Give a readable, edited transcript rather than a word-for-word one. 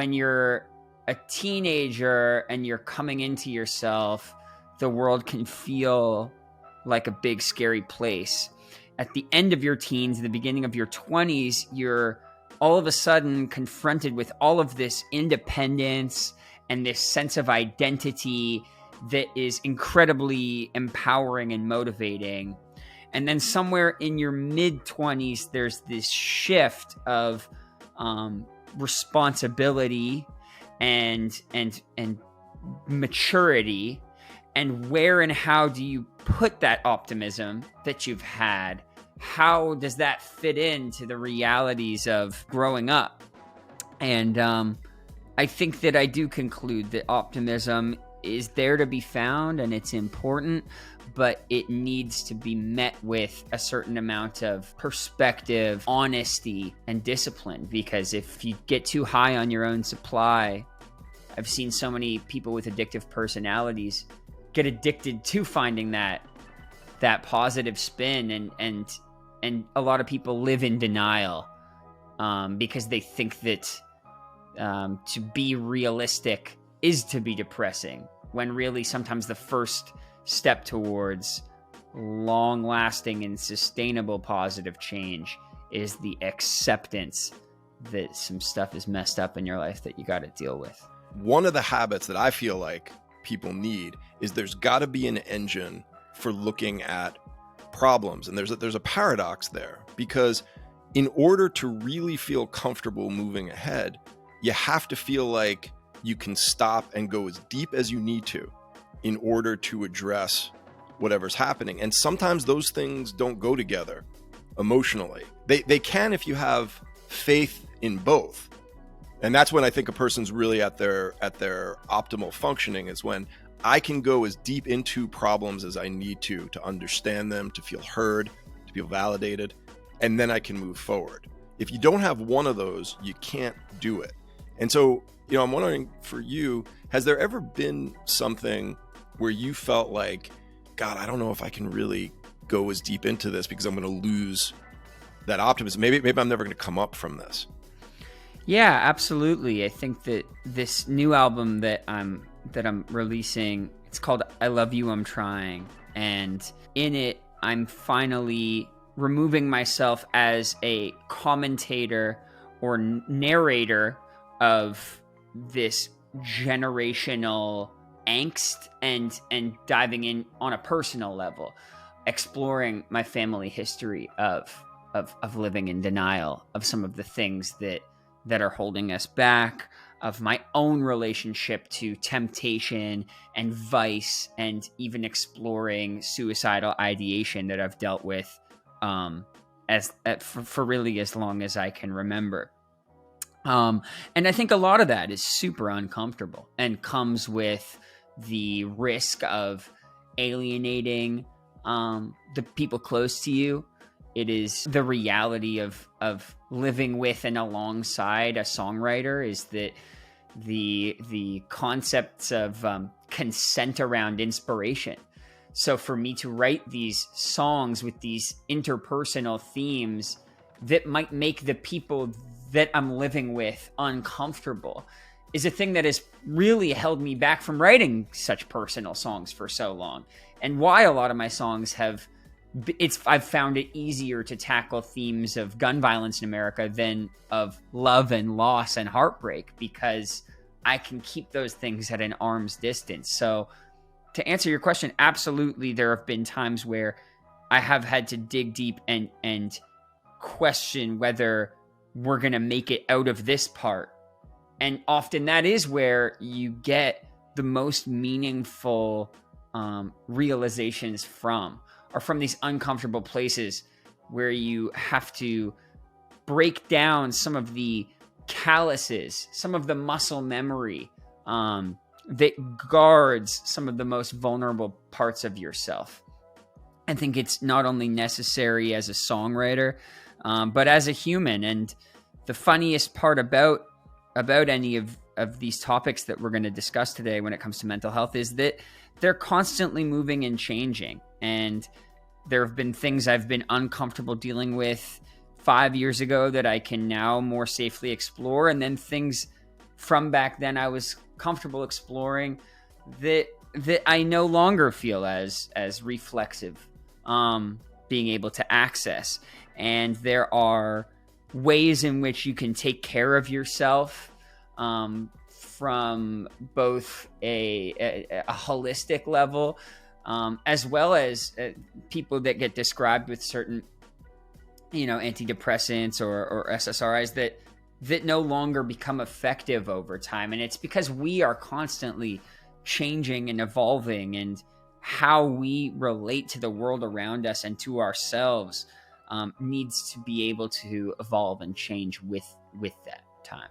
when you're a teenager and you're coming into yourself, the world can feel like a big, scary place. At the end of your teens, the beginning of your 20s, you're all of a sudden confronted with all of this independence and this sense of identity that is incredibly empowering and motivating. And then somewhere in your mid-20s, there's this shift of responsibility and maturity. And where and how do you put that optimism that you've had? How does that fit into the realities of growing up? And I think that I do conclude that optimism is there to be found and it's important, but it needs to be met with a certain amount of perspective, honesty, and discipline. Because if you get too high on your own supply, I've seen so many people with addictive personalities get addicted to finding that positive spin, and a lot of people live in denial because they think that to be realistic is to be depressing, when really sometimes the first step towards long-lasting and sustainable positive change is the acceptance that some stuff is messed up in your life that you got to deal with. One of the habits that I feel like people need is there's got to be an engine for looking at problems. And there's a paradox there, because in order to really feel comfortable moving ahead, you have to feel like you can stop and go as deep as you need to in order to address whatever's happening. And sometimes those things don't go together emotionally. They can if you have faith in both. And that's when I think a person's really at their optimal functioning, is when I can go as deep into problems as I need to understand them, to feel heard, to feel validated, and then I can move forward. If you don't have one of those, you can't do it. And so, I'm wondering for you, has there ever been something where you felt like, God, I don't know if I can really go as deep into this because I'm going to lose that optimism. Maybe I'm never going to come up from this. Yeah, absolutely. I think that this new album that I'm releasing, it's called I Love You, I'm Trying. And in it, I'm finally removing myself as a commentator or narrator of this generational angst and diving in on a personal level, exploring my family history of living in denial of some of the things that are holding us back, of my own relationship to temptation and vice, and even exploring suicidal ideation that I've dealt with for really as long as I can remember. And I think a lot of that is super uncomfortable and comes with the risk of alienating the people close to you. It is the reality of living with and alongside a songwriter, is that the concepts of consent around inspiration. So for me to write these songs with these interpersonal themes that might make the people that I'm living with uncomfortable is a thing that has really held me back from writing such personal songs for so long. And why a lot of my songs I've found it easier to tackle themes of gun violence in America than of love and loss and heartbreak, because I can keep those things at an arm's distance. So to answer your question, absolutely, there have been times where I have had to dig deep and question whether we're going to make it out of this part. And often that is where you get the most meaningful realizations from these uncomfortable places where you have to break down some of the calluses, some of the muscle memory that guards some of the most vulnerable parts of yourself. I think it's not only necessary as a songwriter, but as a human. And the funniest part about any of these topics that we're going to discuss today when it comes to mental health is that they're constantly moving and changing. And there have been things I've been uncomfortable dealing with 5 years ago that I can now more safely explore. And then things from back then I was comfortable exploring that I no longer feel as reflexive, being able to access. And there are ways in which you can take care of yourself, from both a holistic level, as well as people that get described with certain, antidepressants or SSRIs that no longer become effective over time. And it's because we are constantly changing and evolving, and how we relate to the world around us and to ourselves needs to be able to evolve and change with that time.